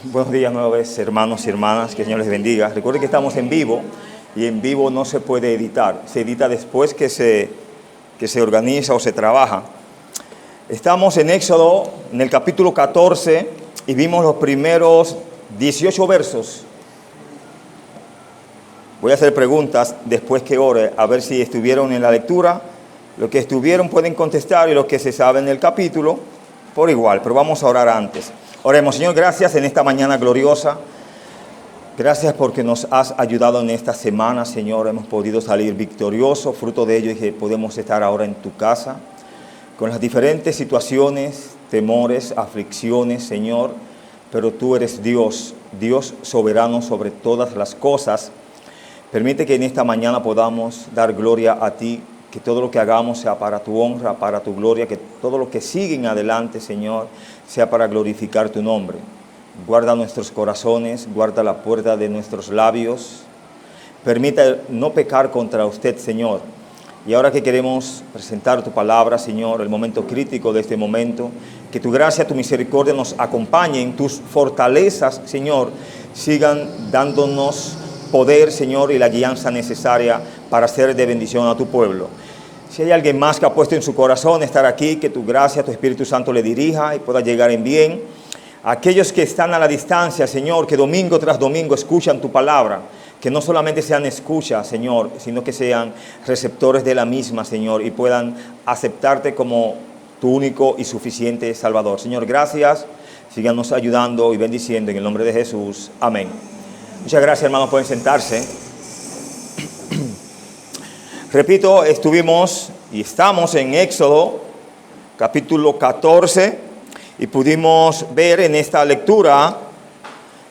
Buenos días nueva vez, hermanos y hermanas, que el Señor les bendiga. Recuerden que estamos en vivo y en vivo no se puede editar, se edita después que se organiza o se trabaja. Estamos en Éxodo, en el capítulo 14, y vimos los primeros 18 versos. Voy a hacer preguntas después que ore, a ver si estuvieron en la lectura. Los que estuvieron pueden contestar y los que se saben el capítulo, por igual, pero vamos a orar antes. Oremos. Señor, gracias en esta mañana gloriosa. Gracias porque nos has ayudado en esta semana, Señor. Hemos podido salir victoriosos. Fruto de ello es que podemos estar ahora en tu casa con las diferentes situaciones, temores, aflicciones, Señor. Pero tú eres Dios, Dios soberano sobre todas las cosas. Permite que en esta mañana podamos dar gloria a ti, que todo lo que hagamos sea para tu honra, para tu gloria, que todo lo que sigue en adelante, Señor, sea para glorificar tu nombre. Guarda nuestros corazones, guarda la puerta de nuestros labios. Permita no pecar contra usted, Señor. Y ahora que queremos presentar tu palabra, Señor, el momento crítico de este momento, que tu gracia, tu misericordia nos acompañen, tus fortalezas, Señor, sigan dándonos poder, Señor, y la guianza necesaria para ser de bendición a tu pueblo. Si hay alguien más que ha puesto en su corazón estar aquí, que tu gracia, tu Espíritu Santo le dirija y pueda llegar en bien. Aquellos que están a la distancia, Señor, que domingo tras domingo escuchan tu palabra, que no solamente sean escuchas, Señor, sino que sean receptores de la misma, Señor, y puedan aceptarte como tu único y suficiente Salvador. Señor, gracias. Síganos ayudando y bendiciendo en el nombre de Jesús. Amén. Muchas gracias, hermanos. Pueden sentarse. Repito, estuvimos y estamos en Éxodo, capítulo 14, y pudimos ver en esta lectura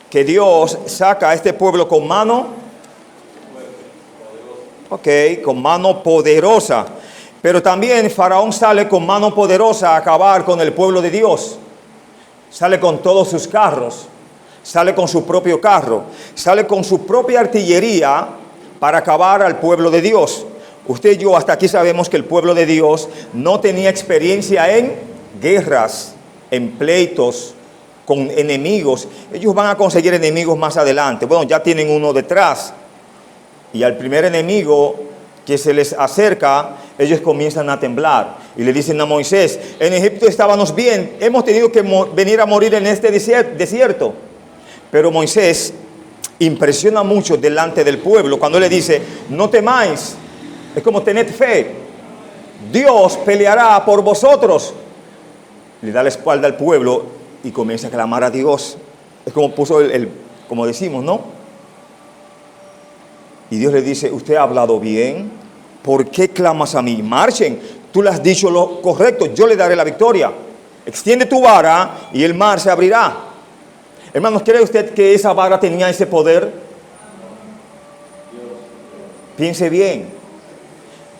que Dios saca a este pueblo con mano poderosa. Pero también Faraón sale con mano poderosa a acabar con el pueblo de Dios. Sale con todos sus carros. Sale con su propio carro, sale con su propia artillería para acabar al pueblo de Dios. Usted y yo hasta aquí sabemos que el pueblo de Dios no tenía experiencia en guerras, en pleitos con enemigos. Ellos van a conseguir enemigos más adelante. Bueno, ya tienen uno detrás. Y al primer enemigo que se les acerca, ellos comienzan a temblar. Y le dicen a Moisés, en Egipto estábamos bien, hemos tenido que venir a morir en este desierto. Pero Moisés impresiona mucho delante del pueblo cuando le dice, no temáis, es como tened fe, Dios peleará por vosotros. Le da la espalda al pueblo y comienza a clamar a Dios. Es como puso como decimos, ¿no? Y Dios le dice, usted ha hablado bien, ¿por qué clamas a mí? Marchen, tú le has dicho lo correcto, yo le daré la victoria. Extiende tu vara y el mar se abrirá. Hermanos, ¿cree usted que esa vara tenía ese poder? Piense bien.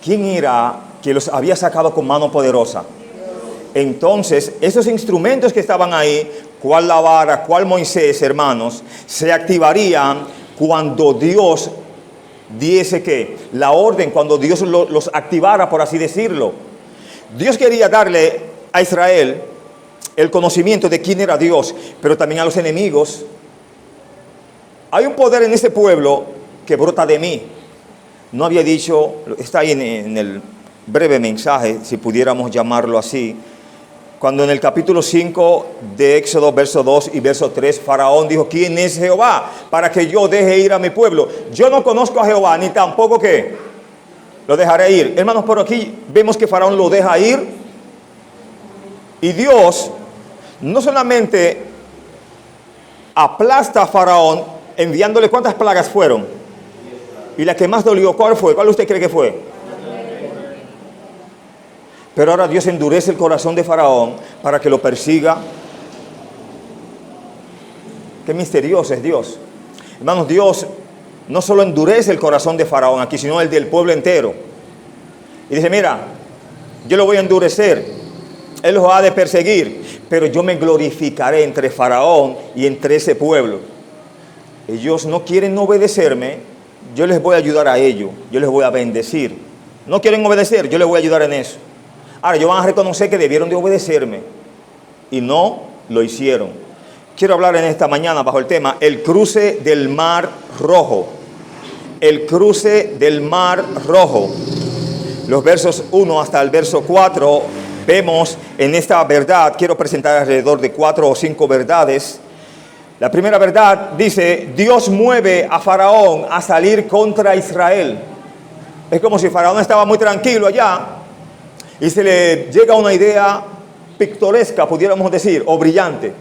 ¿Quién era que los había sacado con mano poderosa? Entonces, esos instrumentos que estaban ahí, cual la vara, cual Moisés, hermanos, se activarían cuando Dios diese ¿qué? La orden, cuando Dios los activara, por así decirlo. Dios quería darle a Israel el conocimiento de quién era Dios, pero también a los enemigos. Hay un poder en ese pueblo que brota de mí. No había dicho, está ahí en el breve mensaje, si pudiéramos llamarlo así, cuando en el capítulo 5 de Éxodo, verso 2 y verso 3, Faraón dijo, ¿quién es Jehová para que yo deje ir a mi pueblo? Yo no conozco a Jehová, ni tampoco que lo dejaré ir. Hermanos, por aquí vemos que Faraón lo deja ir, y Dios no solamente aplasta a Faraón enviándole, ¿cuántas plagas fueron? Y la que más dolió, ¿cuál fue? ¿Cuál usted cree que fue? Pero ahora Dios endurece el corazón de Faraón para que lo persiga. Qué misterioso es Dios. Hermanos, Dios no solo endurece el corazón de Faraón aquí, sino el del pueblo entero. Y dice, mira, yo lo voy a endurecer. Él los ha de perseguir, pero yo me glorificaré entre Faraón y entre ese pueblo. Ellos no quieren obedecerme, yo les voy a ayudar a ellos, yo les voy a bendecir. No quieren obedecer, yo les voy a ayudar en eso. Ahora ellos van a reconocer que debieron de obedecerme y no lo hicieron. Quiero hablar en esta mañana bajo el tema el cruce del Mar Rojo. El cruce del Mar Rojo. Los versos 1 hasta el verso 4 vemos en esta verdad, quiero presentar alrededor de 4 o 5 verdades. La primera verdad dice, Dios mueve a Faraón a salir contra Israel. Es como si Faraón estaba muy tranquilo allá y se le llega una idea pictoresca, pudiéramos decir, o brillante.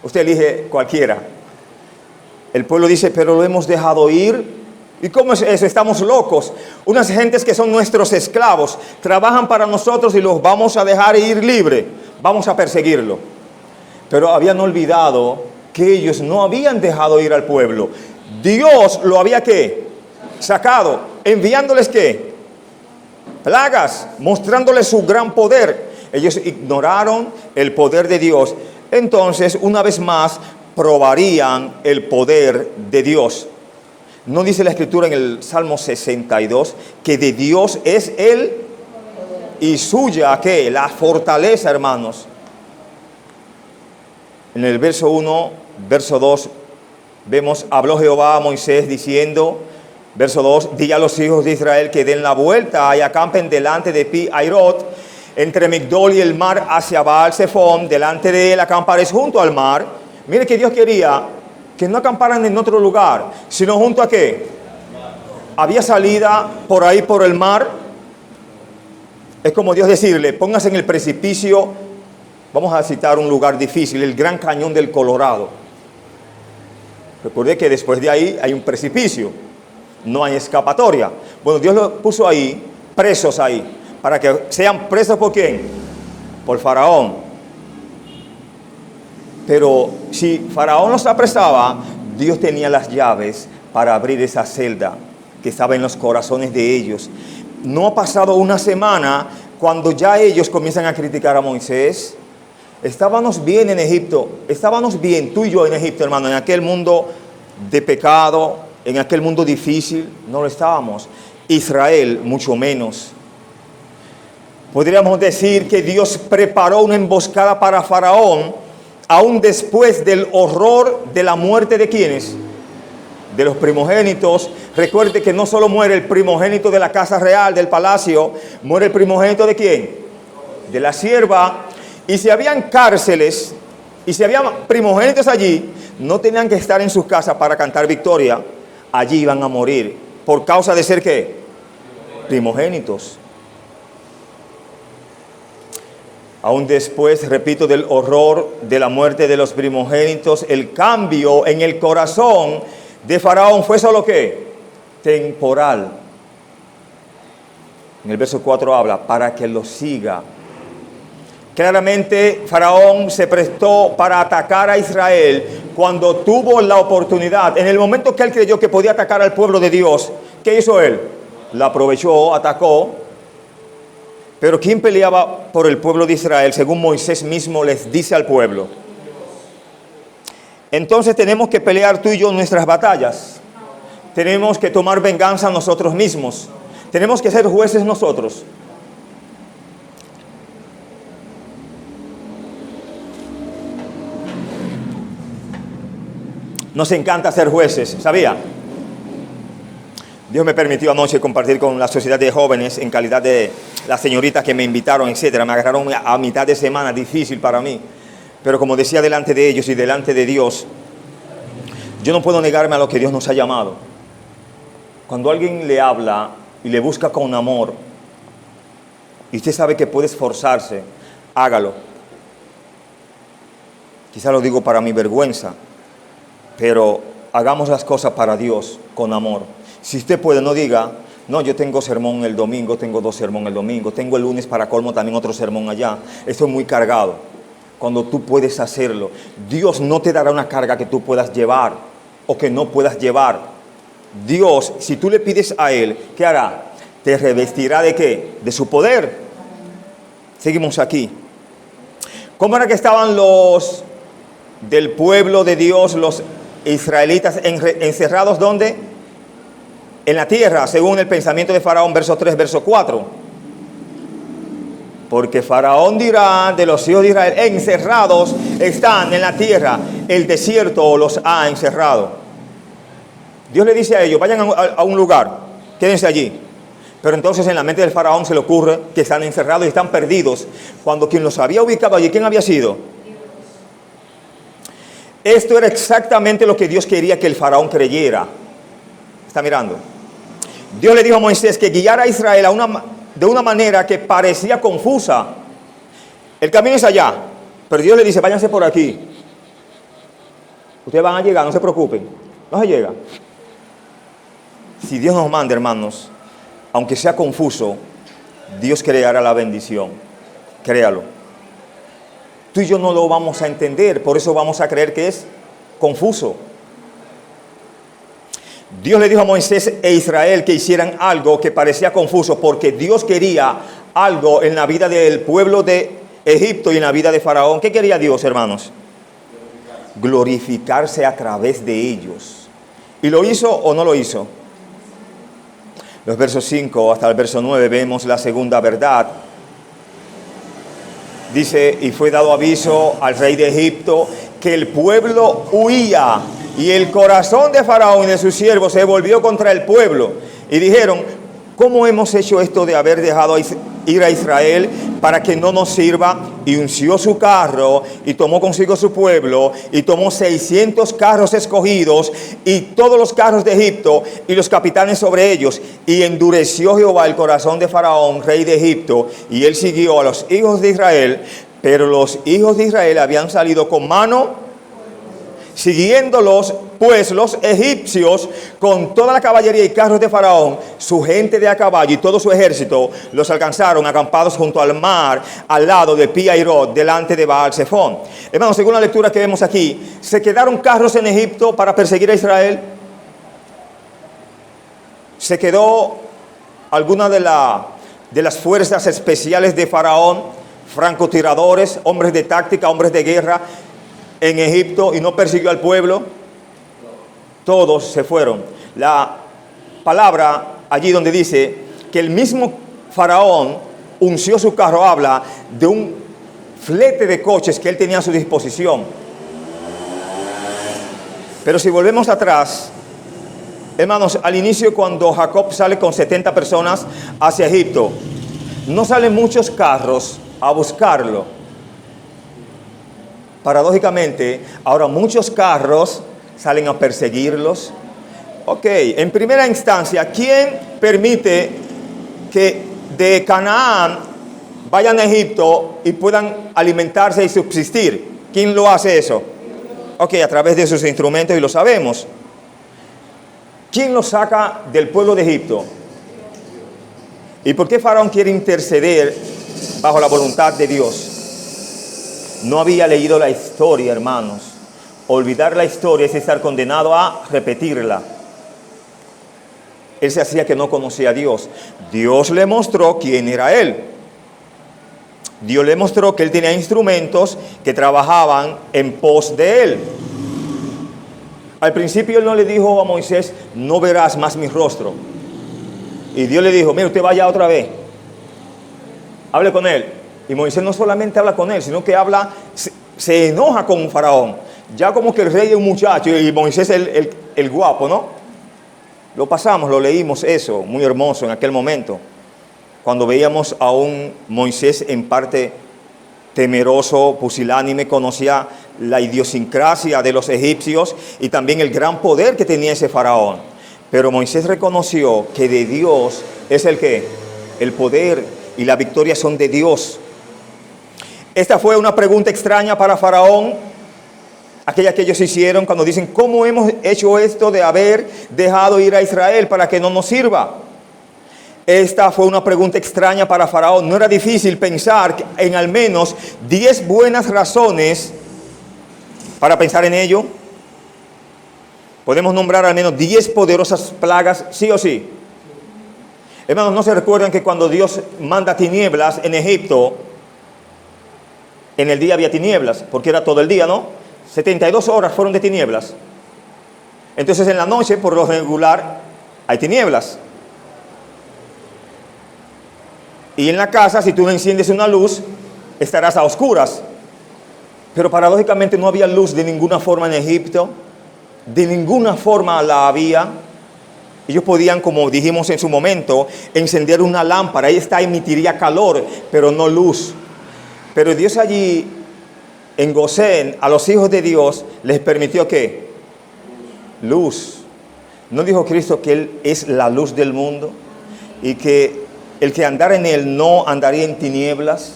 Usted elige cualquiera. El pueblo dice, pero lo hemos dejado ir. ¿Y cómo es eso? Estamos locos. Unas gentes que son nuestros esclavos, trabajan para nosotros y los vamos a dejar ir libre. Vamos a perseguirlo. Pero habían olvidado que ellos no habían dejado ir al pueblo. Dios lo había ¿qué? Sacado, enviándoles ¿qué? Plagas, mostrándoles su gran poder. Ellos ignoraron el poder de Dios. Entonces, una vez más, probarían el poder de Dios. ¿No dice la Escritura en el Salmo 62 que de Dios es Él y suya ¿qué? La fortaleza, hermanos? En el verso 1, verso 2, vemos, habló Jehová a Moisés diciendo, verso 2, di a los hijos de Israel que den la vuelta y acampen delante de Pi Hairot, entre Migdol y el mar hacia Baal Zephón, delante de él acamparéis junto al mar. Mire que Dios quería que no acamparan en otro lugar, sino junto a ¿qué? Había salida por ahí por el mar. Es como Dios decirle, póngase en el precipicio, vamos a citar un lugar difícil, el Gran Cañón del Colorado. Recuerde que después de ahí hay un precipicio, no hay escapatoria. Bueno, Dios lo puso ahí, presos ahí, para que sean presos ¿por quién? Por Faraón. Pero si Faraón los apresaba, Dios tenía las llaves para abrir esa celda que estaba en los corazones de ellos. No ha pasado una semana cuando ya ellos comienzan a criticar a Moisés. Estábamos bien en Egipto, estábamos bien tú y yo en Egipto, hermano, en aquel mundo de pecado, en aquel mundo difícil, no lo estábamos. Israel mucho menos. Podríamos decir que Dios preparó una emboscada para Faraón, aún después del horror de la muerte de ¿quiénes? De los primogénitos. Recuerde que no solo muere el primogénito de la casa real, del palacio, muere el primogénito ¿de quién? De la sierva. Y si habían cárceles, y si había primogénitos allí, no tenían que estar en sus casas para cantar victoria. Allí iban a morir, por causa de ser ¿qué? Primogénitos. Aún después, repito, del horror de la muerte de los primogénitos, el cambio en el corazón de Faraón fue solo ¿qué? Temporal. En el verso 4 habla, para que lo siga. Claramente, Faraón se prestó para atacar a Israel cuando tuvo la oportunidad. En el momento que él creyó que podía atacar al pueblo de Dios, ¿qué hizo él? La aprovechó, atacó. Pero ¿quién peleaba por el pueblo de Israel? Según Moisés mismo les dice al pueblo. Entonces tenemos que pelear tú y yo nuestras batallas. Tenemos que tomar venganza nosotros mismos. Tenemos que ser jueces nosotros. Nos encanta ser jueces, ¿sabía? Dios me permitió anoche compartir con la sociedad de jóvenes en calidad de las señoritas que me invitaron, etcétera. Me agarraron a mitad de semana, difícil para mí. Pero como decía delante de ellos y delante de Dios, yo no puedo negarme a lo que Dios nos ha llamado. Cuando alguien le habla y le busca con amor, y usted sabe que puede esforzarse, hágalo. Quizá lo digo para mi vergüenza, pero hagamos las cosas para Dios con amor. Si usted puede, no diga, no, yo tengo sermón el domingo, tengo 2 sermones el domingo, tengo el lunes para colmo también otro sermón allá. Estoy muy cargado. Cuando tú puedes hacerlo, Dios no te dará una carga que tú puedas llevar o que no puedas llevar. Dios, si tú le pides a Él, ¿qué hará? Te revestirá ¿de qué? De su poder. Seguimos aquí. ¿Cómo era que estaban los del pueblo de Dios, los israelitas encerrados? ¿Dónde? En la tierra, según el pensamiento de Faraón, verso 3, verso 4. Porque Faraón dirá de los hijos de Israel, encerrados están en la tierra, el desierto los ha encerrado. Dios le dice a ellos, vayan a un lugar, quédense allí. Pero entonces en la mente del Faraón se le ocurre que están encerrados y están perdidos, cuando quien los había ubicado allí, ¿quién había sido? Esto era exactamente lo que Dios quería que el Faraón creyera. ¿Está mirando? Dios le dijo a Moisés que guiara a Israel de una manera que parecía confusa. El camino es allá, pero Dios le dice, váyanse por aquí. Ustedes van a llegar, no se preocupen. No se llega. Si Dios nos manda, hermanos, aunque sea confuso, Dios creará la bendición. Créalo. Tú y yo no lo vamos a entender, por eso vamos a creer que es confuso. Dios le dijo a Moisés e Israel que hicieran algo que parecía confuso, porque Dios quería algo en la vida del pueblo de Egipto y en la vida de Faraón. ¿Qué quería Dios, hermanos? Glorificarse a través de ellos. ¿Y lo hizo o no lo hizo? Los versos 5 hasta el verso 9 vemos la segunda verdad. Dice, y fue dado aviso al rey de Egipto que el pueblo huía, y el corazón de Faraón y de sus siervos se volvió contra el pueblo. Y dijeron, ¿cómo hemos hecho esto de haber dejado ir a Israel para que no nos sirva? Y unció su carro y tomó consigo su pueblo y tomó 600 carros escogidos y todos los carros de Egipto y los capitanes sobre ellos. Y endureció Jehová el corazón de Faraón, rey de Egipto, y él siguió a los hijos de Israel. Pero los hijos de Israel habían salido con mano, siguiéndolos pues los egipcios con toda la caballería y carros de Faraón, su gente de a caballo y todo su ejército, los alcanzaron acampados junto al mar, al lado de Pi-Hahirot, delante de Baal-Zephón. Hermanos, según la lectura que vemos aquí, ¿se quedaron carros en Egipto para perseguir a Israel? ¿Se quedó alguna de las fuerzas especiales de Faraón, francotiradores, hombres de táctica, hombres de guerra, en Egipto y no persiguió al pueblo? Todos se fueron. La palabra allí donde dice que el mismo Faraón unció su carro, habla de un flete de coches que él tenía a su disposición. Pero si volvemos atrás, hermanos, al inicio cuando Jacob sale con 70 personas hacia Egipto, no salen muchos carros a buscarlo. Paradójicamente, ahora muchos carros salen a perseguirlos. Ok, en primera instancia, ¿quién permite que de Canaán vayan a Egipto y puedan alimentarse y subsistir? ¿Quién lo hace eso? Ok, a través de sus instrumentos, y lo sabemos. ¿Quién los saca del pueblo de Egipto? ¿Y por qué Faraón quiere interceder bajo la voluntad de Dios? No había leído la historia, hermanos. Olvidar la historia es estar condenado a repetirla. Él se hacía que no conocía a Dios. Dios le mostró quién era él. Dios le mostró que él tenía instrumentos que trabajaban en pos de él. Al principio él no le dijo a Moisés, no verás más mi rostro. Y Dios le dijo, mira, usted vaya otra vez. Hable con él. Y Moisés no solamente habla con él, sino que se enoja con Faraón. Ya como que el rey es un muchacho y Moisés es el guapo, ¿no? Lo pasamos, lo leímos eso, muy hermoso en aquel momento. Cuando veíamos a un Moisés en parte temeroso, pusilánime, conocía la idiosincrasia de los egipcios y también el gran poder que tenía ese Faraón. Pero Moisés reconoció que de Dios es el poder y la victoria son de Dios. Esta fue una pregunta extraña para Faraón, aquella que ellos hicieron cuando dicen, ¿cómo hemos hecho esto de haber dejado ir a Israel para que no nos sirva? Esta fue una pregunta extraña para Faraón. No era difícil pensar en al menos 10 buenas razones para pensar en ello. Podemos nombrar al menos 10 poderosas plagas, sí o sí. Hermanos, ¿no se recuerdan que cuando Dios manda tinieblas en Egipto, en el día había tinieblas, porque era todo el día, ¿no? 72 horas fueron de tinieblas. Entonces en la noche, por lo regular, hay tinieblas. Y en la casa, si tú no enciendes una luz, estarás a oscuras. Pero paradójicamente no había luz de ninguna forma en Egipto. De ninguna forma la había. Ellos podían, como dijimos en su momento, encender una lámpara. Esta emitiría calor, pero no luz. Pero Dios allí, en Gosén, a los hijos de Dios, les permitió ¿qué? Luz. ¿No dijo Cristo que Él es la luz del mundo? Y que el que andara en Él no andaría en tinieblas.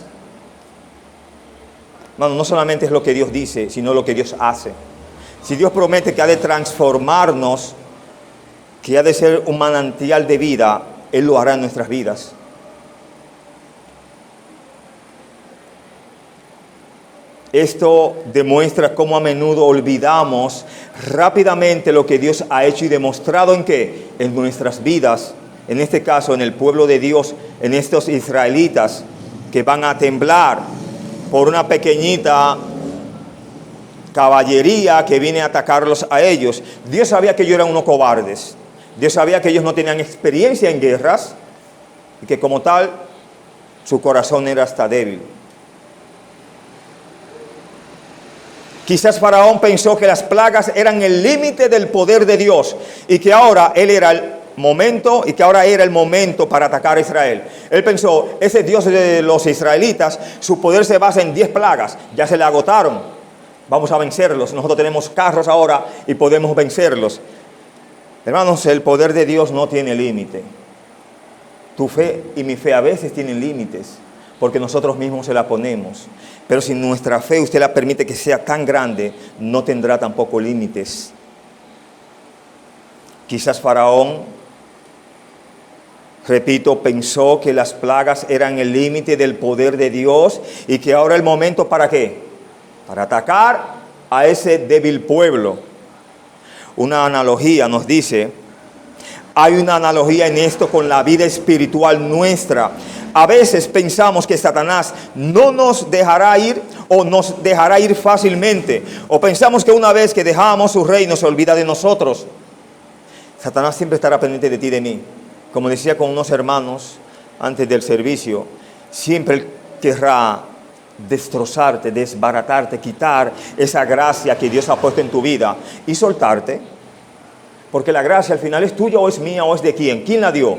Bueno, no solamente es lo que Dios dice, sino lo que Dios hace. Si Dios promete que ha de transformarnos, que ha de ser un manantial de vida, Él lo hará en nuestras vidas. Esto demuestra cómo a menudo olvidamos rápidamente lo que Dios ha hecho y demostrado en qué, en nuestras vidas. En este caso, en el pueblo de Dios, en estos israelitas que van a temblar por una pequeñita caballería que viene a atacarlos a ellos. Dios sabía que ellos eran unos cobardes. Dios sabía que ellos no tenían experiencia en guerras y que como tal su corazón era hasta débil. Quizás Faraón pensó que las plagas eran el límite del poder de Dios y que ahora él era el momento y que ahora era el momento para atacar a Israel. Él pensó, ese Dios de los israelitas, su poder se basa en 10 plagas, ya se le agotaron, vamos a vencerlos, nosotros tenemos carros ahora y podemos vencerlos. Hermanos, el poder de Dios no tiene límite. Tu fe y mi fe a veces tienen límites, porque nosotros mismos se la ponemos. Pero si nuestra fe usted la permite que sea tan grande, no tendrá tampoco límites. Quizás Faraón, repito, pensó que las plagas eran el límite del poder de Dios y que ahora el momento ¿para qué? Para atacar a ese débil pueblo. Una analogía nos dice, hay una analogía en esto con la vida espiritual nuestra. A veces pensamos que Satanás no nos dejará ir o nos dejará ir fácilmente. O pensamos que una vez que dejamos su reino se olvida de nosotros. Satanás siempre estará pendiente de ti y de mí. Como decía con unos hermanos antes del servicio, siempre querrá destrozarte, desbaratarte, quitar esa gracia que Dios ha puesto en tu vida y soltarte. Porque la gracia al final es tuya o es mía o es de quién. ¿Quién la dio?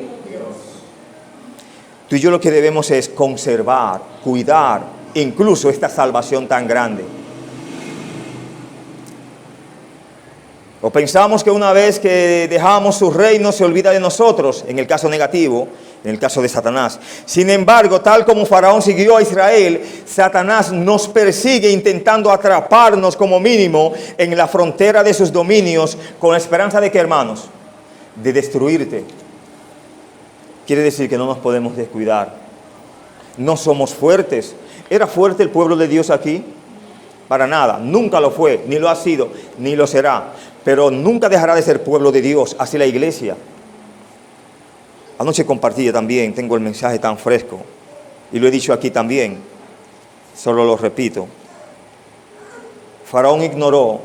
Tú y yo lo que debemos es conservar, cuidar, incluso esta salvación tan grande. O pensamos que una vez que dejamos su reino se olvida de nosotros, en el caso negativo, en el caso de Satanás. Sin embargo, tal como Faraón siguió a Israel, Satanás nos persigue intentando atraparnos como mínimo en la frontera de sus dominios con la esperanza de ¿qué, hermanos? De destruirte. Quiere decir que no nos podemos descuidar. No somos fuertes. ¿Era fuerte el pueblo de Dios aquí? Para nada. Nunca lo fue, ni lo ha sido, ni lo será. Pero nunca dejará de ser pueblo de Dios. Así la iglesia. Anoche compartí también, tengo el mensaje tan fresco. Y lo he dicho aquí también. Solo lo repito. Faraón ignoró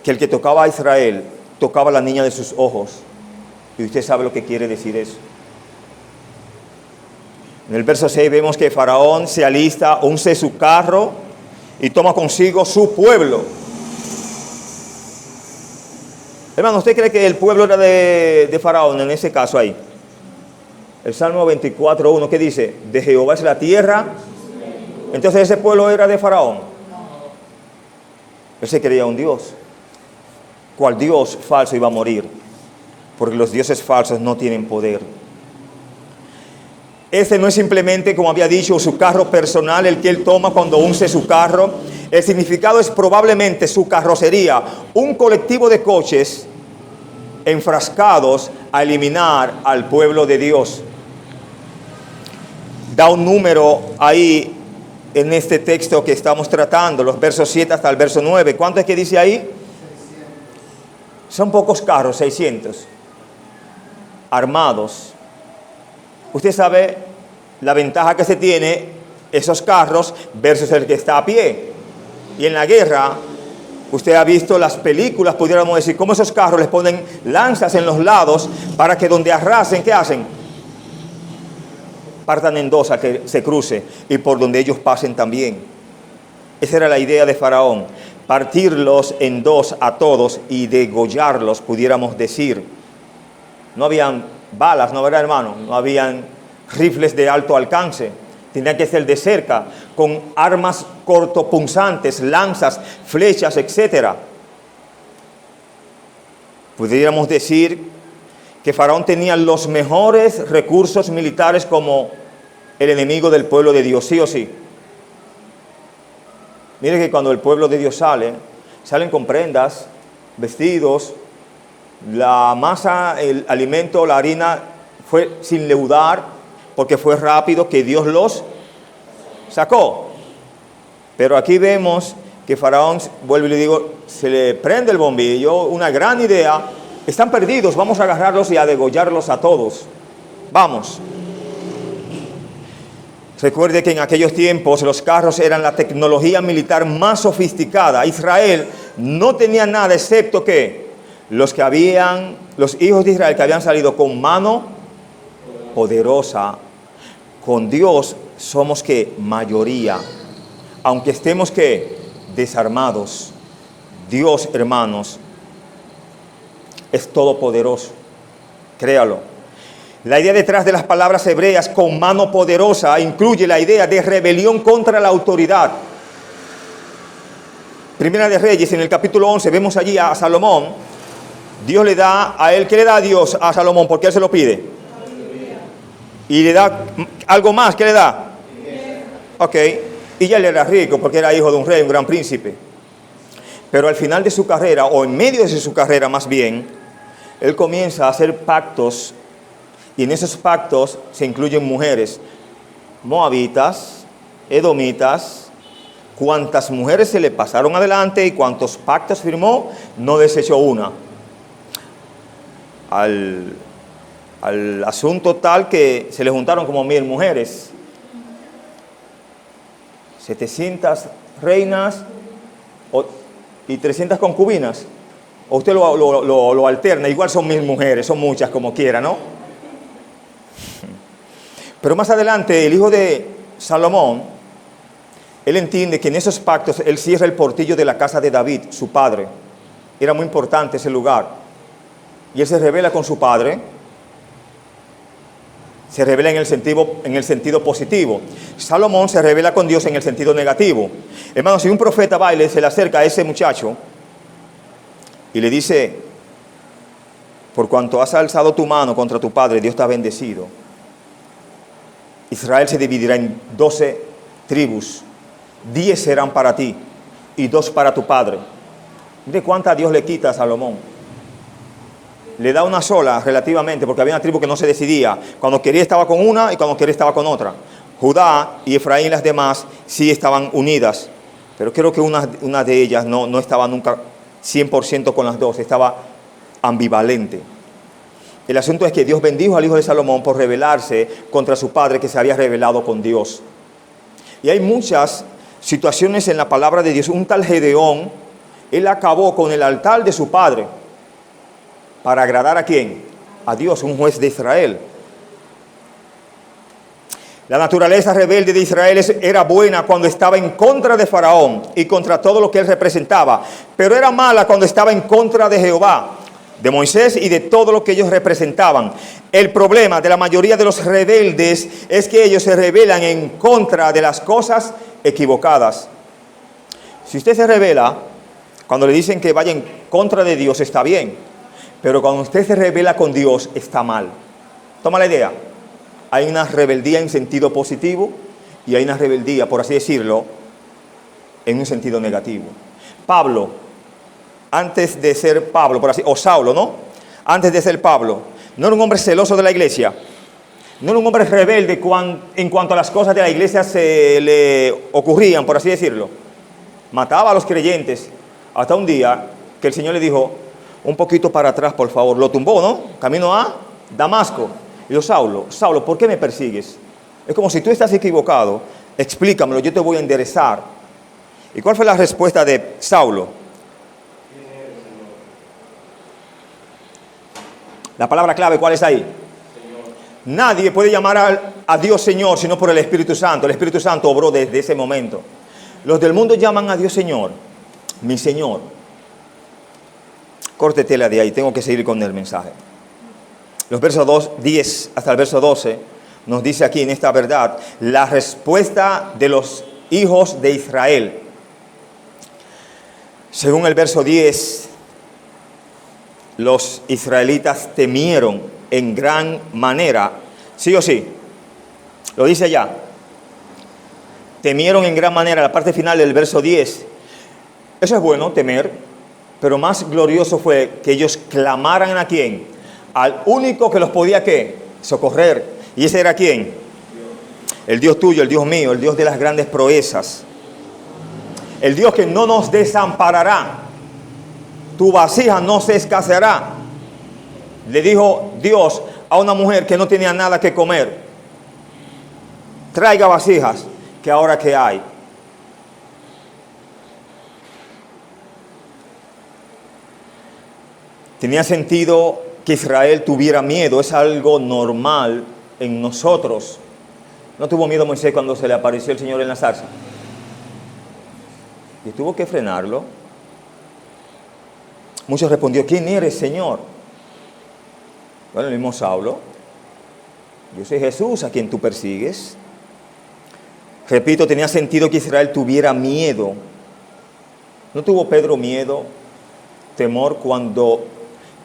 que el que tocaba a Israel tocaba a la niña de sus ojos. Y usted sabe lo que quiere decir eso. En el verso 6 vemos que Faraón se alista, unce su carro y toma consigo su pueblo. Hermano, ¿usted cree que el pueblo era de Faraón en ese caso ahí? El Salmo 24:1, ¿qué dice? De Jehová es la tierra. Entonces ese pueblo era de Faraón. Él se creía un Dios. ¿Cuál Dios falso iba a morir? Porque los dioses falsos no tienen poder. Este no es simplemente, como había dicho, su carro personal, el que él toma cuando unce su carro. El significado es probablemente su carrocería, un colectivo de coches enfrascados a eliminar al pueblo de Dios. Da un número ahí en este texto que estamos tratando, los versos 7 hasta el verso 9. ¿Cuánto es que dice ahí? Son pocos carros, 600. Armados. Usted sabe la ventaja que se tiene esos carros versus el que está a pie. Y en la guerra, usted ha visto las películas, pudiéramos decir, cómo esos carros les ponen lanzas en los lados para que donde arrasen, ¿qué hacen? partan en dos a que se cruce y por donde ellos pasen también. Esa era la idea de Faraón, partirlos en dos a todos y degollarlos, pudiéramos decir. No habían balas, ¿no, verdad, hermano? No habían rifles de alto alcance. Tenían que ser de cerca, con armas cortopunzantes, lanzas, flechas, etc. Pudiéramos decir que Faraón tenía los mejores recursos militares como el enemigo del pueblo de Dios, sí o sí. Mire que cuando el pueblo de Dios salen con prendas, vestidos, la masa, el alimento, la harina fue sin leudar, porque fue rápido que Dios los sacó. Pero aquí vemos que Faraón, vuelvo y le digo, se le prende el bombillo, una gran idea. Están perdidos, vamos a agarrarlos y a degollarlos a todos. Vamos. Recuerde que en aquellos tiempos los carros eran la tecnología militar más sofisticada. Israel no tenía nada excepto que los hijos de Israel que habían salido con mano poderosa. Con Dios somos que mayoría, aunque estemos que desarmados. Dios, hermanos, es todopoderoso. Créalo. La idea detrás de las palabras hebreas con mano poderosa incluye la idea de rebelión contra la autoridad. Primera de Reyes, en el capítulo 11, vemos allí a Salomón. Dios le da a él, ¿qué le da a Dios a Salomón? Porque él se lo pide. Y le da algo más, ¿qué le da? Ok, y ya él era rico porque era hijo de un rey, un gran príncipe. Pero al final de su carrera, o en medio de su carrera más bien, él comienza a hacer pactos. Y en esos pactos se incluyen mujeres, moabitas, edomitas. Cuantas mujeres se le pasaron adelante y cuantos pactos firmó, no desechó una. Al asunto tal que se le juntaron como 1000 mujeres. 700 reinas y 300 concubinas. O usted lo alterna, igual son 1000 mujeres, son muchas como quiera, ¿no? Pero más adelante, el hijo de Salomón, él entiende que en esos pactos, él cierra el portillo de la casa de David, su padre. Era muy importante ese lugar. Y él se revela con su padre. Se revela en el sentido positivo. Salomón se revela con Dios en el sentido negativo. Hermanos, si un profeta va y se le acerca a ese muchacho y le dice, por cuanto has alzado tu mano contra tu padre, Dios te ha bendecido. Israel se dividirá en 12 tribus. 10 serán para ti y 2 para tu padre. Mire cuánta Dios le quita a Salomón. Le da una sola relativamente, porque había una tribu que no se decidía. Cuando quería estaba con una y cuando quería estaba con otra. Judá y Efraín y las demás sí estaban unidas. Pero creo que una de ellas no estaba nunca 100% con las dos. Estaba ambivalente. El asunto es que Dios bendijo al hijo de Salomón por rebelarse contra su padre que se había rebelado con Dios. Y hay muchas situaciones en la palabra de Dios. Un tal Gedeón, él acabó con el altar de su padre. ¿Para agradar a quién? A Dios, un juez de Israel. La naturaleza rebelde de Israel era buena cuando estaba en contra de Faraón y contra todo lo que él representaba. Pero era mala cuando estaba en contra de Jehová, de Moisés y de todo lo que ellos representaban. El problema de la mayoría de los rebeldes es que ellos se rebelan en contra de las cosas equivocadas. Si usted se rebela, cuando le dicen que vaya en contra de Dios, está bien. Pero cuando usted se rebela con Dios, está mal. Toma la idea. Hay una rebeldía en sentido positivo y hay una rebeldía, por así decirlo, en un sentido negativo. Pablo, antes de ser Pablo, por así, o Saulo, ¿no? Antes de ser Pablo, no era un hombre celoso de la iglesia, no era un hombre rebelde en cuanto a las cosas de la iglesia se le ocurrían, por así decirlo. Mataba a los creyentes, hasta un día que el Señor le dijo, un poquito para atrás, por favor. Lo tumbó, ¿no? Camino a Damasco. Y dijo, Saulo, ¿por qué me persigues? Es como si tú estás equivocado, explícamelo, yo te voy a enderezar. ¿Y cuál fue la respuesta de Saulo? La palabra clave, ¿cuál es ahí? Señor. Nadie puede llamar a Dios Señor sino por el Espíritu Santo. El Espíritu Santo obró desde ese momento. Los del mundo llaman a Dios Señor, mi Señor. Córtetela de ahí, tengo que seguir con el mensaje. Los versos 10 hasta el verso 12 nos dice aquí en esta verdad la respuesta de los hijos de Israel. Según el verso 10, los israelitas temieron en gran manera, sí o sí, lo dice allá, temieron en gran manera, la parte final del verso 10. Eso es bueno, temer, pero más glorioso fue que ellos clamaran a quién, al único que los podía ¿qué? Socorrer, y ese era quién, el Dios tuyo, el Dios mío, el Dios de las grandes proezas, el Dios que no nos desamparará, tu vasija no se escaseará. Le dijo Dios a una mujer que no tenía nada que comer, traiga vasijas, que ahora que hay. Tenía sentido que Israel tuviera miedo, es algo normal en nosotros. ¿No tuvo miedo Moisés cuando se le apareció el Señor en la zarza? Y tuvo que frenarlo. Muchos respondió, ¿quién eres, Señor? Bueno, el mismo Saulo. Yo soy Jesús a quien tú persigues. Repito, tenía sentido que Israel tuviera miedo. ¿No tuvo Pedro miedo, temor cuando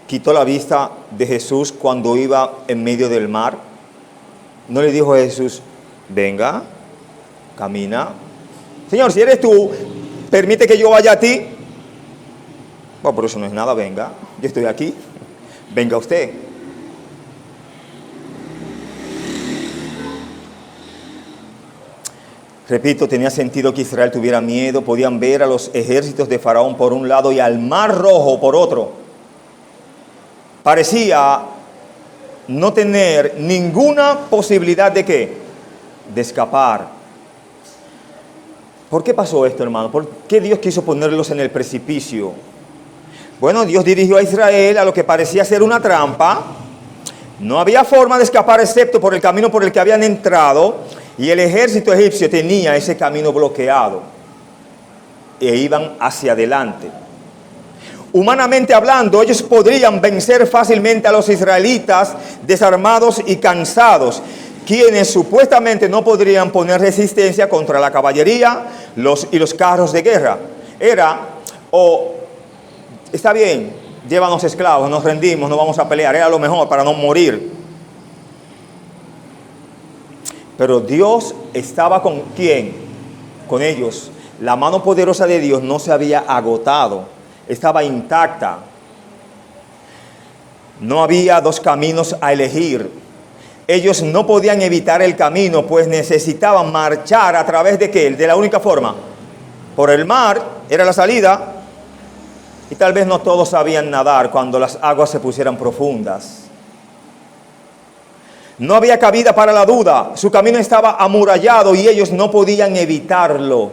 quitó la vista de Jesús cuando iba en medio del mar? ¿No le dijo a Jesús, venga, camina? Señor, si eres tú, permite que yo vaya a ti. Bueno, pero eso no es nada, venga, yo estoy aquí, venga usted. Repito, tenía sentido que Israel tuviera miedo. Podían ver a los ejércitos de Faraón por un lado y al Mar Rojo por otro. Parecía no tener ninguna posibilidad de ¿qué? De escapar. ¿Por qué pasó esto, hermano? ¿Por qué Dios quiso ponerlos en el precipicio? Bueno, Dios dirigió a Israel a lo que parecía ser una trampa. No había forma de escapar excepto por el camino por el que habían entrado. Y el ejército egipcio tenía ese camino bloqueado. E iban hacia adelante. Humanamente hablando, ellos podrían vencer fácilmente a los israelitas desarmados y cansados, quienes supuestamente no podrían poner resistencia contra la caballería y los carros de guerra. Era, está bien, llévanos esclavos, nos rendimos, no vamos a pelear, era lo mejor para no morir. Pero Dios estaba con ¿quién? Con ellos. La mano poderosa de Dios no se había agotado, estaba intacta. No había dos caminos a elegir. Ellos no podían evitar el camino, pues necesitaban marchar a través de ¿qué? De la única forma. Por el mar era la salida. Y tal vez no todos sabían nadar cuando las aguas se pusieran profundas. No había cabida para la duda. Su camino estaba amurallado y ellos no podían evitarlo.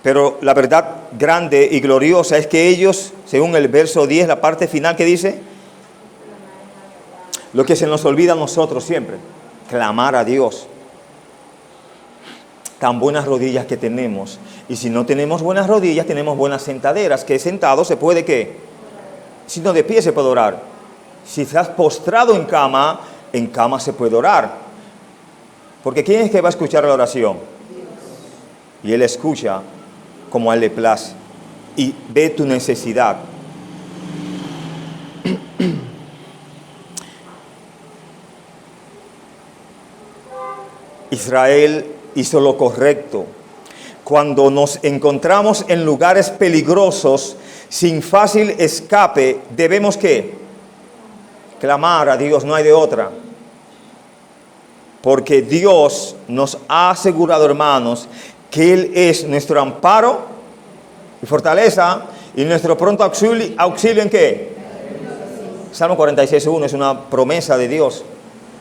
Pero la verdad grande y gloriosa es que ellos, según el verso 10, la parte final que dice, lo que se nos olvida a nosotros siempre, clamar a Dios. Tan buenas rodillas que tenemos. Y si no tenemos buenas rodillas, tenemos buenas sentaderas, que sentado se puede ¿qué? Si no, de pie se puede orar. Si estás postrado en cama se puede orar. Porque ¿quién es que va a escuchar la oración? Dios. Y Él escucha como a Él le place y ve tu necesidad. Israel hizo lo correcto. Cuando nos encontramos en lugares peligrosos, sin fácil escape, debemos ¿qué? Clamar a Dios, no hay de otra. Porque Dios nos ha asegurado, hermanos, que Él es nuestro amparo y fortaleza y nuestro pronto auxilio ¿en qué? Salmo 46:1 es una promesa de Dios,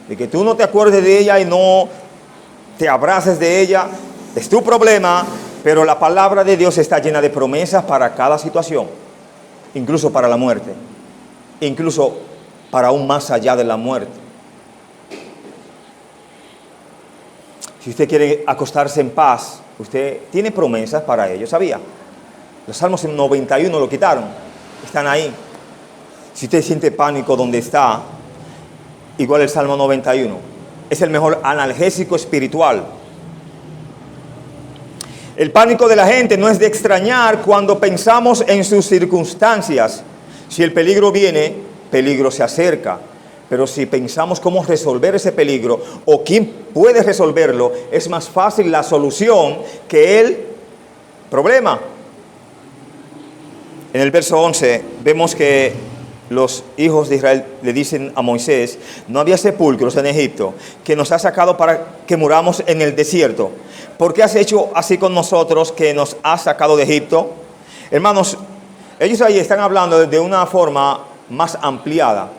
de que tú no te acuerdes de ella y no te abraces de ella. Es tu problema, pero la palabra de Dios está llena de promesas para cada situación, incluso para la muerte, incluso para aún más allá de la muerte. Si usted quiere acostarse en paz, usted tiene promesas para ello, ¿sabía? Los Salmos 91 lo quitaron, están ahí. Si usted siente pánico donde está, igual el Salmo 91. Es el mejor analgésico espiritual. El pánico de la gente no es de extrañar cuando pensamos en sus circunstancias. Si el peligro viene, peligro se acerca. Pero si pensamos cómo resolver ese peligro o quién puede resolverlo, es más fácil la solución que el problema. En el verso 11 vemos que los hijos de Israel le dicen a Moisés: no había sepulcros en Egipto, que nos has sacado para que muramos en el desierto. ¿Por qué has hecho así con nosotros, que nos has sacado de Egipto? Hermanos, ellos ahí están hablando de una forma más ampliada.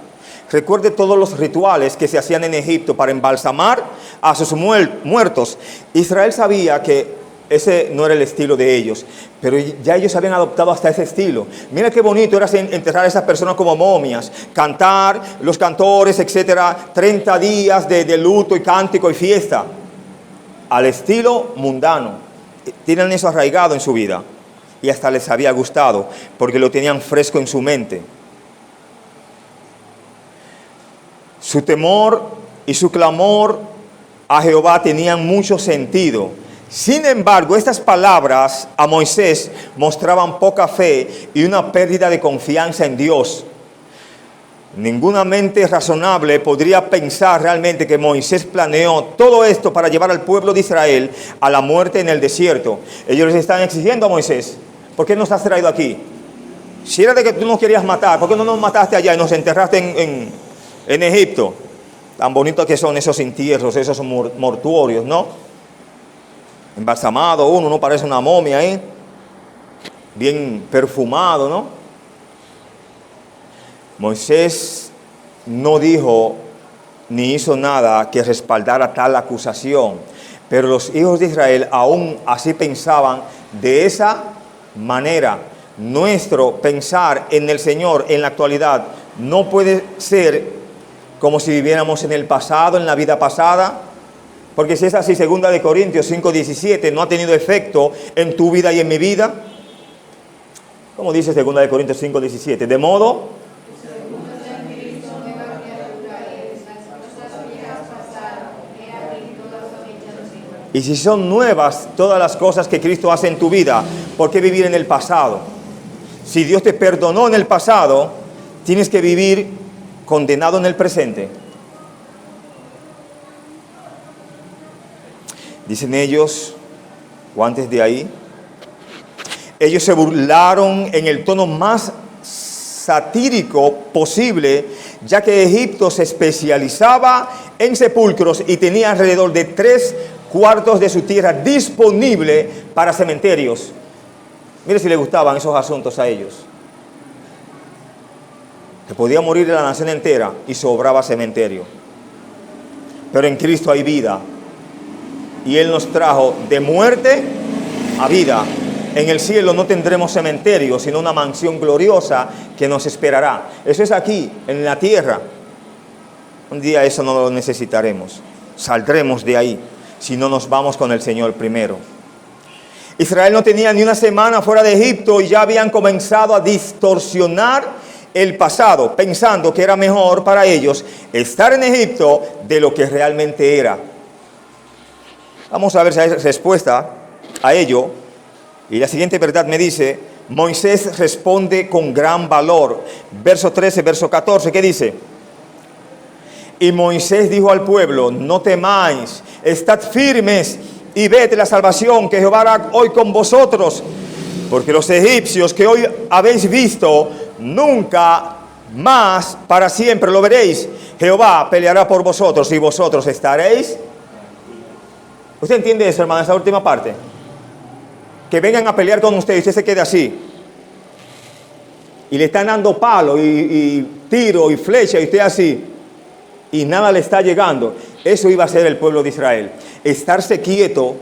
Recuerde todos los rituales que se hacían en Egipto para embalsamar a sus muertos. Israel sabía que ese no era el estilo de ellos, pero ya ellos habían adoptado hasta ese estilo. Mira qué bonito era enterrar a esas personas como momias, cantar, los cantores, etcétera, 30 días de luto y cántico y fiesta, al estilo mundano. Tienen eso arraigado en su vida y hasta les había gustado porque lo tenían fresco en su mente. Su temor y su clamor a Jehová tenían mucho sentido. Sin embargo, estas palabras a Moisés mostraban poca fe y una pérdida de confianza en Dios. Ninguna mente razonable podría pensar realmente que Moisés planeó todo esto para llevar al pueblo de Israel a la muerte en el desierto. Ellos les están exigiendo a Moisés: ¿por qué nos has traído aquí? Si era de que tú nos querías matar, ¿por qué no nos mataste allá y nos enterraste en Egipto? Tan bonitos que son esos entierros, esos mortuorios, ¿no? Embalsamado uno, no parece una momia ahí, bien perfumado, ¿no? Moisés no dijo ni hizo nada que respaldara tal acusación, pero los hijos de Israel aún así pensaban de esa manera. Nuestro pensar en el Señor en la actualidad no puede ser como si viviéramos en el pasado, en la vida pasada, porque si es así, 2 Corintios 5:17 no ha tenido efecto en tu vida y en mi vida. ¿Cómo dice 2 Corintios 5:17? De modo y si son nuevas todas las cosas que Cristo hace en tu vida, ¿por qué vivir en el pasado? Si Dios te perdonó en el pasado, tienes que vivir condenado en el presente. Dicen ellos, o antes de ahí, ellos se burlaron en el tono más satírico posible, ya que Egipto se especializaba en sepulcros y tenía alrededor de 3/4 de su tierra disponible para cementerios. Mire si le gustaban esos asuntos a ellos. Que podía morir la nación entera y sobraba cementerio. Pero en Cristo hay vida. Y Él nos trajo de muerte a vida. En el cielo no tendremos cementerio, sino una mansión gloriosa que nos esperará. Eso es aquí, en la tierra. Un día eso no lo necesitaremos. Saldremos de ahí, si no nos vamos con el Señor primero. Israel no tenía ni una semana fuera de Egipto y ya habían comenzado a distorsionar el pasado, pensando que era mejor para ellos estar en Egipto de lo que realmente era. Vamos a ver si hay respuesta a ello. Y la siguiente verdad me dice: Moisés responde con gran valor. Verso 13, verso 14, ¿qué dice? Y Moisés dijo al pueblo: no temáis, estad firmes y ved la salvación que Jehová hará hoy con vosotros. Porque los egipcios que hoy habéis visto, nunca más para siempre lo veréis. Jehová peleará por vosotros y vosotros estaréis. ¿Usted entiende eso, hermano, esa última parte? Que vengan a pelear con usted y usted se quede así. Y le están dando palo y tiro y flecha y usted así. Y nada le está llegando. Eso iba a ser el pueblo de Israel. Estarse quieto.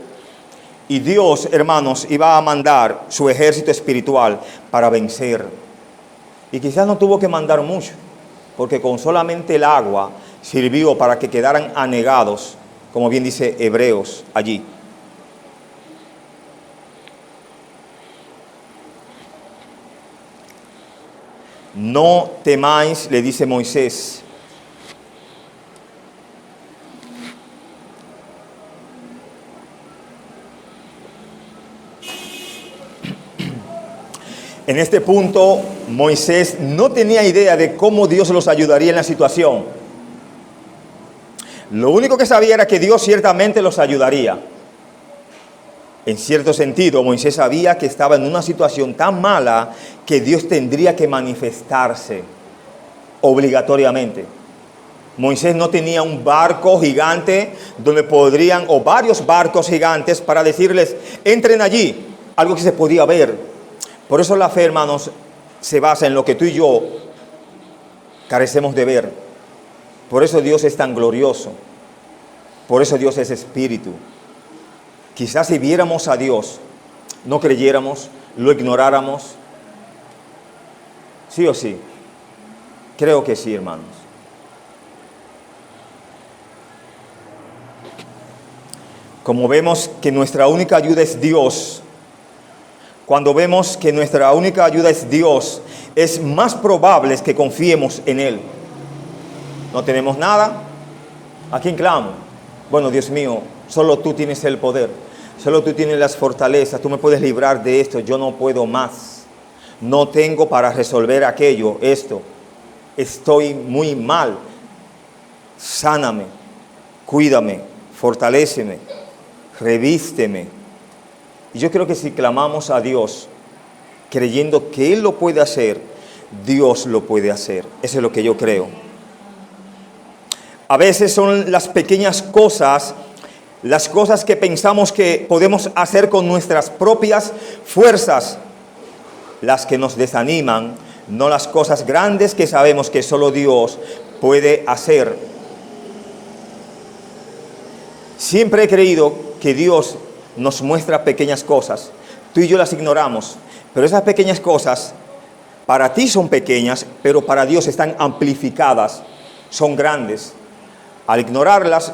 Y Dios, hermanos, iba a mandar su ejército espiritual para vencer. Y quizás no tuvo que mandar mucho. porque con solamente el agua sirvió para que quedaran anegados, como bien dice Hebreos allí. No temáis, le dice Moisés. En este punto, Moisés no tenía idea de cómo Dios los ayudaría en la situación. Lo único que sabía era que Dios ciertamente los ayudaría. En cierto sentido, Moisés sabía que estaba en una situación tan mala que Dios tendría que manifestarse obligatoriamente. Moisés no tenía un barco gigante donde podrían, o varios barcos gigantes para decirles, entren allí, algo que se podía ver. Por eso la fe, hermanos, se basa en lo que tú y yo carecemos de ver. Por eso Dios es tan glorioso. Por eso Dios es espíritu. Quizás si viéramos a Dios, no creyéramos, lo ignoráramos. ¿Sí o sí? Creo que sí, hermanos. Como vemos que nuestra única ayuda es Dios, cuando vemos que nuestra única ayuda es Dios, es más probable que confiemos en Él. No tenemos nada. ¿A quién clamo? Bueno, Dios mío, solo tú tienes el poder. Solo tú tienes las fortalezas. Tú me puedes librar de esto. Yo no puedo más. No tengo para resolver aquello, esto. Estoy muy mal. Sáname. Cuídame. Fortaléceme. Revísteme. Y yo creo que si clamamos a Dios, creyendo que Él lo puede hacer, Dios lo puede hacer. Eso es lo que yo creo. A veces son las pequeñas cosas, las cosas que pensamos que podemos hacer con nuestras propias fuerzas, las que nos desaniman, no las cosas grandes que sabemos que solo Dios puede hacer. Siempre he creído que Dios nos muestra pequeñas cosas. Tú y yo las ignoramos, pero esas pequeñas cosas para ti son pequeñas, pero para Dios están amplificadas, son grandes. Al ignorarlas,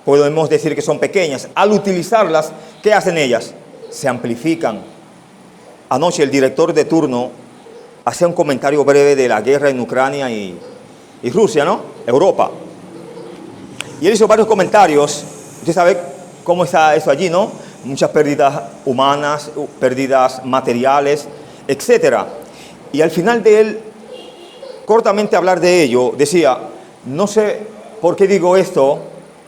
podemos decir que son pequeñas. Al utilizarlas, ¿qué hacen ellas? Se amplifican. Anoche el director de turno hacía un comentario breve de la guerra en Ucrania y Rusia, ¿no? Europa. Y él hizo varios comentarios. Usted sabe cómo está eso allí, ¿no? Muchas pérdidas humanas, pérdidas materiales, etc. Y al final de él, cortamente hablar de ello, decía, no sé por qué digo esto,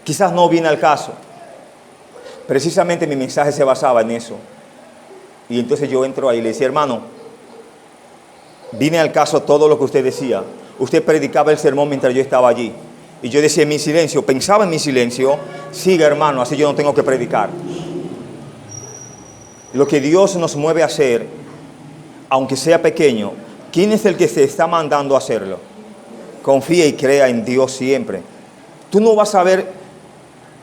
quizás no viene al caso. Precisamente mi mensaje se basaba en eso. Y entonces yo entro ahí y le decía, hermano, vine al caso todo lo que usted decía. Usted predicaba el sermón mientras yo estaba allí. Y yo decía en mi silencio, pensaba en mi silencio, siga hermano, así yo no tengo que predicar. Lo que Dios nos mueve a hacer, aunque sea pequeño, ¿quién es el que se está mandando a hacerlo? Confía y crea en Dios siempre. Tú no vas a ver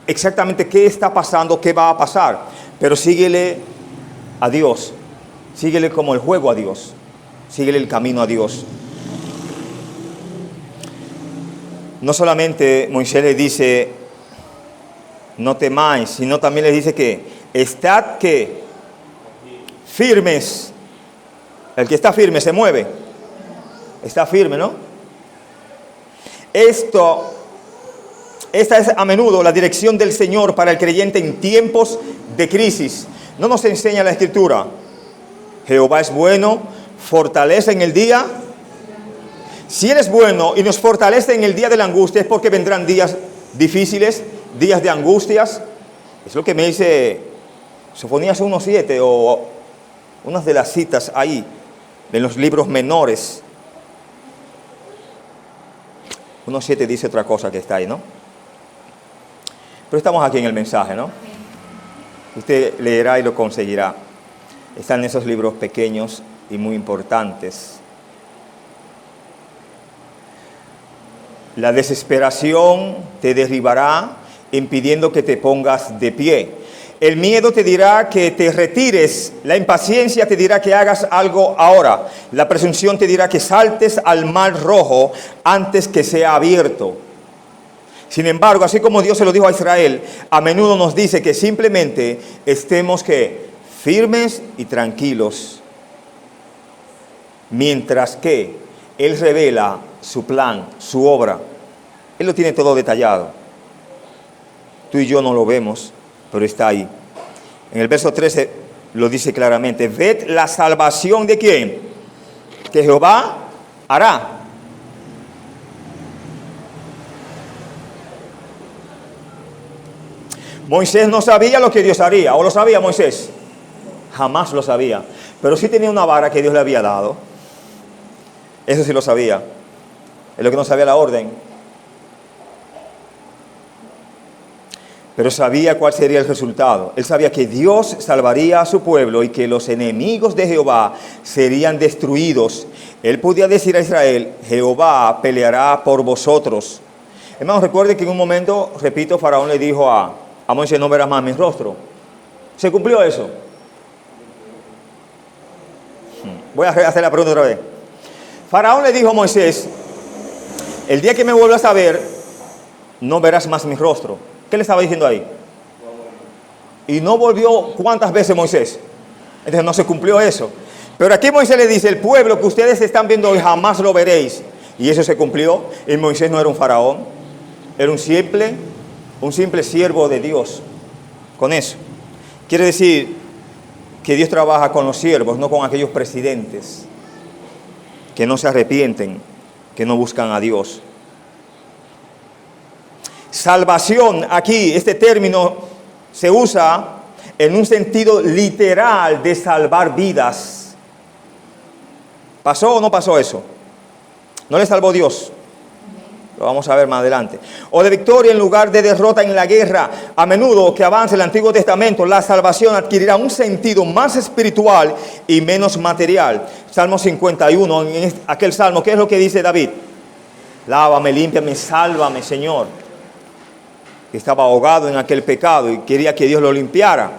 exactamente qué está pasando, qué va a pasar, pero síguele a Dios, síguele como el juego a Dios, síguele el camino a Dios. No solamente Moisés le dice, no temáis, sino también le dice que estad que firmes. El que está firme se mueve. Está firme, ¿no? Esta es a menudo la dirección del Señor para el creyente en tiempos de crisis. No nos enseña la Escritura. Jehová es bueno, fortalece en el día. Si Él es bueno y nos fortalece en el día de la angustia, es porque vendrán días difíciles, días de angustias. Es lo que me dice Sofonías 1:7 o unas de las citas ahí, en los libros menores. 1:7 dice otra cosa que está ahí, ¿no? Pero estamos aquí en el mensaje, ¿no? Usted leerá y lo conseguirá. Están esos libros pequeños y muy importantes. La desesperación te derribará impidiendo que te pongas de pie. El miedo te dirá que te retires, la impaciencia te dirá que hagas algo ahora, la presunción te dirá que saltes al mar rojo antes que sea abierto. Sin embargo, así como Dios se lo dijo a Israel, a menudo nos dice que simplemente estemos firmes y tranquilos, mientras que Él revela su plan, su obra. Él lo tiene todo detallado. Tú y yo no lo vemos, pero está ahí. En el verso 13 lo dice claramente: ved la salvación de quién, que Jehová hará. Moisés no sabía lo que Dios haría, ¿o lo sabía Moisés? Jamás lo sabía, pero sí tenía una vara que Dios le había dado. Eso sí lo sabía. Es lo que no sabía la orden. Pero sabía cuál sería el resultado. Él sabía que Dios salvaría a su pueblo y que los enemigos de Jehová serían destruidos. Él podía decir a Israel: Jehová peleará por vosotros. Hermanos, recuerde que en un momento, repito, Faraón le dijo a Moisés: no verás más mi rostro. ¿Se cumplió eso? Voy a hacer la pregunta otra vez. Faraón le dijo a Moisés: el día que me vuelvas a ver, no verás más mi rostro. ¿Qué le estaba diciendo ahí? Y no volvió. ¿Cuántas veces Moisés? Entonces no se cumplió eso. Pero aquí Moisés le dice: el pueblo que ustedes están viendo hoy jamás lo veréis. Y eso se cumplió. Y Moisés no era un faraón, era un simple siervo de Dios. Con eso quiere decir que Dios trabaja con los siervos, no con aquellos presidentes que no se arrepienten, que no buscan a Dios. Salvación, aquí este término se usa en un sentido literal de salvar vidas. ¿Pasó o no pasó eso? ¿No le salvó Dios? Lo vamos a ver más adelante. O de victoria en lugar de derrota en la guerra. A menudo que avance el Antiguo Testamento, la salvación adquirirá un sentido más espiritual y menos material. Salmo 51, en aquel salmo, ¿qué es lo que dice David? Lávame, límpiame, sálvame, Señor. Estaba ahogado en aquel pecado y quería que Dios lo limpiara.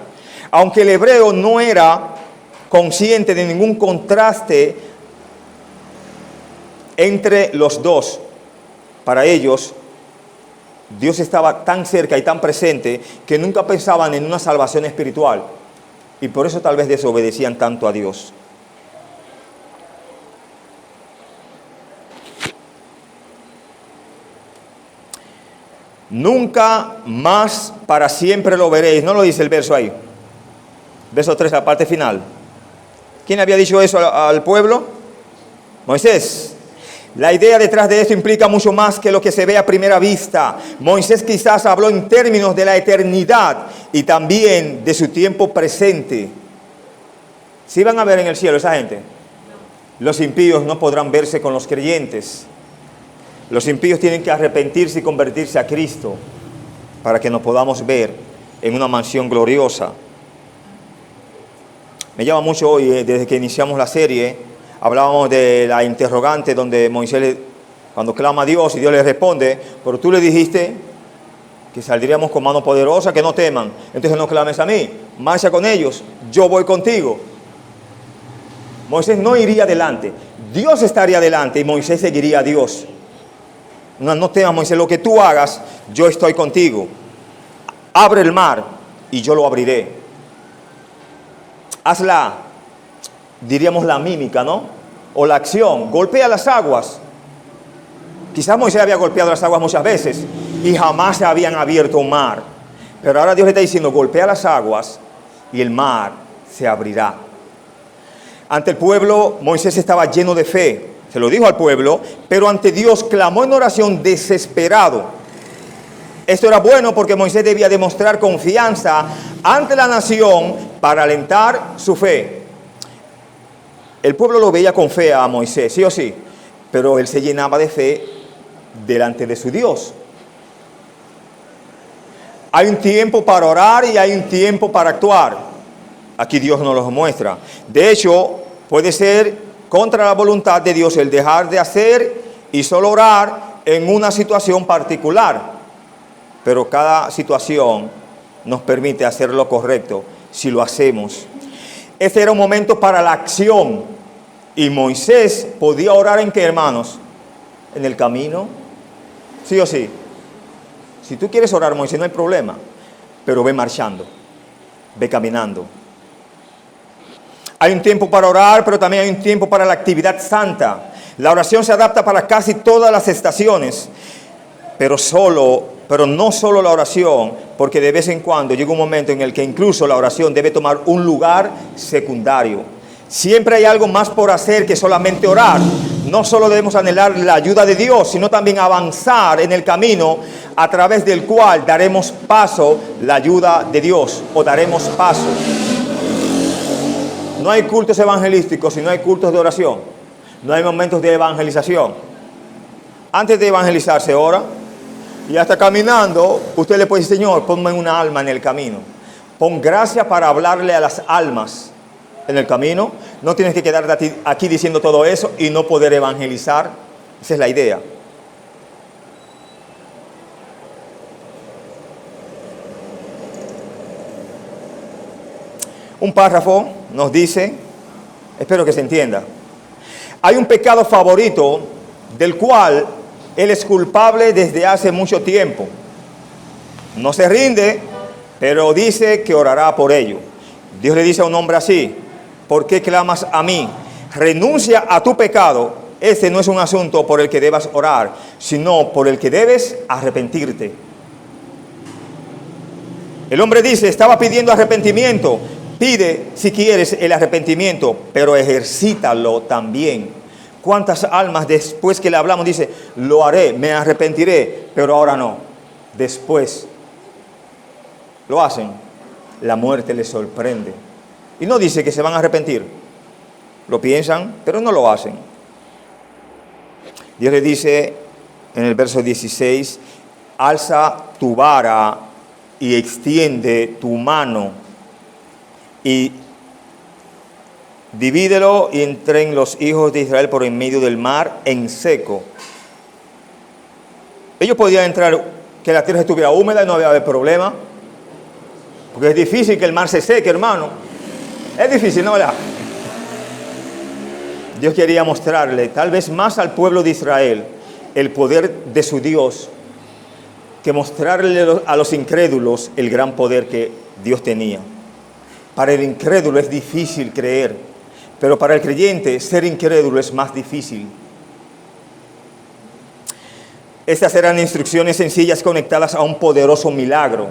Aunque el hebreo no era consciente de ningún contraste entre los dos, para ellos Dios estaba tan cerca y tan presente que nunca pensaban en una salvación espiritual, y por eso tal vez desobedecían tanto a Dios. Nunca más para siempre lo veréis. No lo dice el verso ahí. Verso 3, la parte final. ¿Quién había dicho eso al pueblo? Moisés. La idea detrás de esto implica mucho más que lo que se ve a primera vista. Moisés quizás habló en términos de la eternidad y también de su tiempo presente. ¿Sí van a ver en el cielo esa gente? Los impíos no podrán verse con los creyentes. Los impíos tienen que arrepentirse y convertirse a Cristo para que nos podamos ver en una mansión gloriosa. Me llama mucho hoy, desde que iniciamos la serie, hablábamos de la interrogante donde Moisés, cuando clama a Dios y Dios le responde: pero tú le dijiste que saldríamos con mano poderosa, que no teman. Entonces no clames a mí, marcha con ellos, yo voy contigo. Moisés no iría adelante, Dios estaría adelante y Moisés seguiría a Dios. No temas, Moisés, lo que tú hagas, yo estoy contigo. Abre el mar y yo lo abriré. Hazla, diríamos, la mímica, ¿no? O la acción, golpea las aguas. Quizás Moisés había golpeado las aguas muchas veces y jamás se habían abierto un mar. Pero ahora Dios le está diciendo: golpea las aguas y el mar se abrirá. Ante el pueblo, Moisés estaba lleno de fe. Se lo dijo al pueblo, pero ante Dios clamó en oración desesperado. Esto era bueno porque Moisés debía demostrar confianza ante la nación para alentar su fe. El pueblo lo veía con fe a Moisés, sí o sí, pero él se llenaba de fe delante de su Dios. Hay un tiempo para orar y hay un tiempo para actuar. Aquí Dios nos lo muestra. De hecho, puede ser contra la voluntad de Dios el dejar de hacer y solo orar en una situación particular. Pero cada situación nos permite hacer lo correcto si lo hacemos. Este era un momento para la acción. Y Moisés podía orar ¿en qué, hermanos? En el camino. ¿Sí o sí? Si tú quieres orar, Moisés, no hay problema. Pero ve marchando. Ve caminando. Hay un tiempo para orar, pero también hay un tiempo para la actividad santa. La oración se adapta para casi todas las estaciones. Pero no solo la oración, porque de vez en cuando llega un momento en el que incluso la oración debe tomar un lugar secundario. Siempre hay algo más por hacer que solamente orar. No solo debemos anhelar la ayuda de Dios, sino también avanzar en el camino a través del cual daremos paso la ayuda de Dios, o daremos paso. No hay cultos evangelísticos si no hay cultos de oración. No hay momentos de evangelización. Antes de evangelizar se ora. Y hasta caminando, usted le puede decir, Señor, ponme una alma en el camino. Pon gracia para hablarle a las almas en el camino. No tienes que quedarte aquí diciendo todo eso y no poder evangelizar. Esa es la idea. Un párrafo nos dice, espero que se entienda, hay un pecado favorito del cual él es culpable desde hace mucho tiempo. No se rinde, pero dice que orará por ello. Dios le dice a un hombre así, ¿por qué clamas a mí? Renuncia a tu pecado. Este no es un asunto por el que debas orar, sino por el que debes arrepentirte. El hombre dice, estaba pidiendo arrepentimiento. Pide, si quieres, el arrepentimiento, pero ejercítalo también. ¿Cuántas almas después que le hablamos dice, lo haré, me arrepentiré, pero ahora no? Después lo hacen. La muerte les sorprende. Y no dice que se van a arrepentir. Lo piensan, pero no lo hacen. Dios le dice en el verso 16, alza tu vara y extiende tu mano y divídelo y entren los hijos de Israel por en medio del mar en seco. Ellos podían entrar, que la tierra estuviera húmeda y no había problema. Porque es difícil que el mar se seque, hermano. Es difícil, ¿no? ¿Verdad? Dios quería mostrarle, tal vez más al pueblo de Israel, el poder de su Dios, que mostrarle a los incrédulos el gran poder que Dios tenía. Para el incrédulo es difícil creer, pero para el creyente ser incrédulo es más difícil. Estas eran instrucciones sencillas conectadas a un poderoso milagro.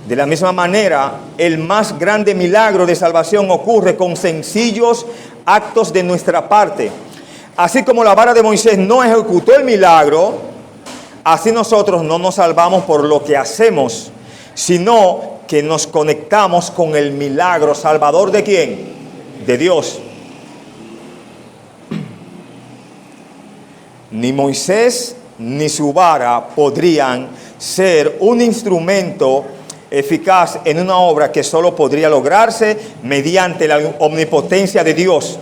De la misma manera, el más grande milagro de salvación ocurre con sencillos actos de nuestra parte. Así como la vara de Moisés no ejecutó el milagro, así nosotros no nos salvamos por lo que hacemos, sino que nos conectamos con el milagro salvador ¿de quién? De Dios. Ni Moisés ni su vara podrían ser un instrumento eficaz en una obra que solo podría lograrse mediante la omnipotencia de Dios.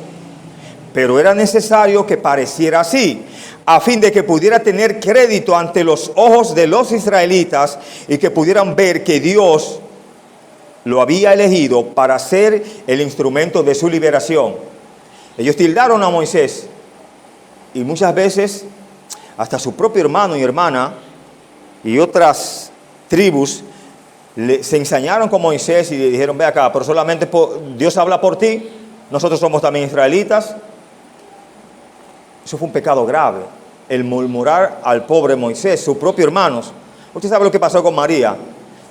Pero era necesario que pareciera así, a fin de que pudiera tener crédito ante los ojos de los israelitas y que pudieran ver que Dios lo había elegido para ser el instrumento de su liberación. Ellos tildaron a Moisés y muchas veces hasta su propio hermano y hermana y otras tribus se ensañaron con Moisés y le dijeron, ve acá, pero solamente Dios habla por ti, nosotros somos también israelitas. Eso fue un pecado grave, el murmurar al pobre Moisés, sus propios hermanos. Usted sabe lo que pasó con María.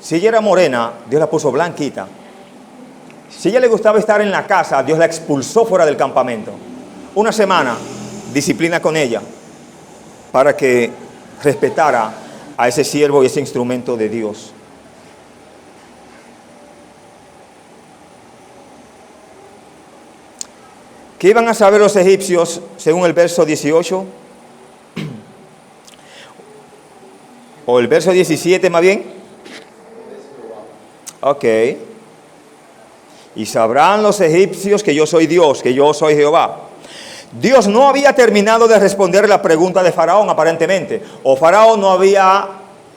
Si ella era morena, Dios la puso blanquita. Si a ella le gustaba estar en la casa, Dios la expulsó fuera del campamento. Una semana, disciplina con ella, para que respetara a ese siervo y ese instrumento de Dios. ¿Qué iban a saber los egipcios según el verso 18? O el verso 17 más bien. Ok. Y sabrán los egipcios que yo soy Dios, que yo soy Jehová. Dios no había terminado de responder la pregunta de Faraón aparentemente. O Faraón no había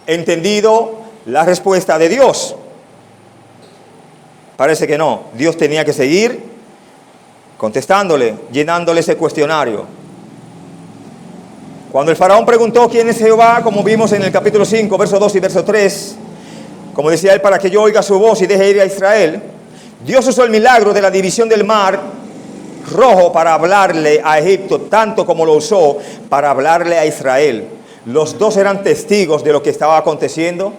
entendido la respuesta de Dios. Parece que no. Dios tenía que seguir contestándole, llenándole ese cuestionario. Cuando el faraón preguntó quién es Jehová, como vimos en el capítulo 5, verso 2 y verso 3, como decía él, para que yo oiga su voz y deje ir a Israel, Dios usó el milagro de la división del mar Rojo para hablarle a Egipto, tanto como lo usó para hablarle a Israel. Los dos eran testigos de lo que estaba aconteciendo,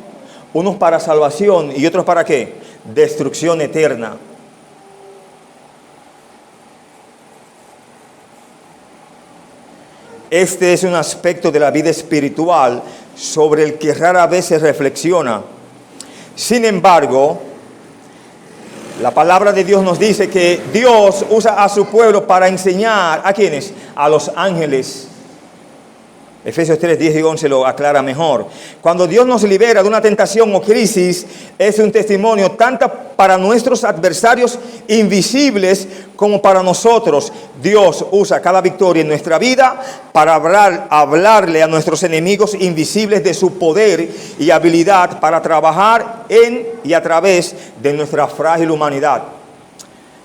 unos para salvación y otros para ¿qué? Destrucción eterna. Este es un aspecto de la vida espiritual sobre el que rara vez se reflexiona. Sin embargo, la palabra de Dios nos dice que Dios usa a su pueblo para enseñar, ¿a quiénes? A los ángeles. Efesios 3, 10 y 11 lo aclara mejor. Cuando Dios nos libera de una tentación o crisis, es un testimonio tanto para nuestros adversarios invisibles como para nosotros. Dios usa cada victoria en nuestra vida para hablarle a nuestros enemigos invisibles de su poder y habilidad para trabajar en y a través de nuestra frágil humanidad.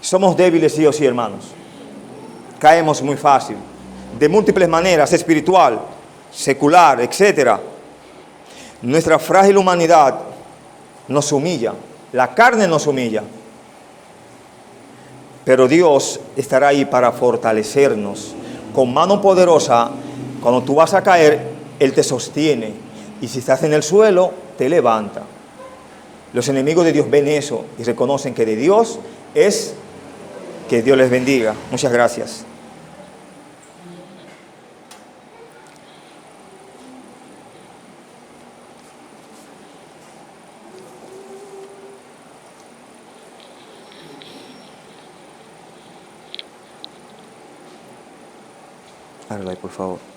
Somos débiles, sí o sí, hermanos. Caemos muy fácil, de múltiples maneras, espiritual, secular, etcétera. Nuestra frágil humanidad nos humilla, la carne nos humilla, pero Dios estará ahí para fortalecernos con mano poderosa. Cuando tú vas a caer, Él te sostiene, y si estás en el suelo, te levanta. Los enemigos de Dios ven eso y reconocen que de Dios es. Que Dios les bendiga. Muchas gracias. Háblale, por favor.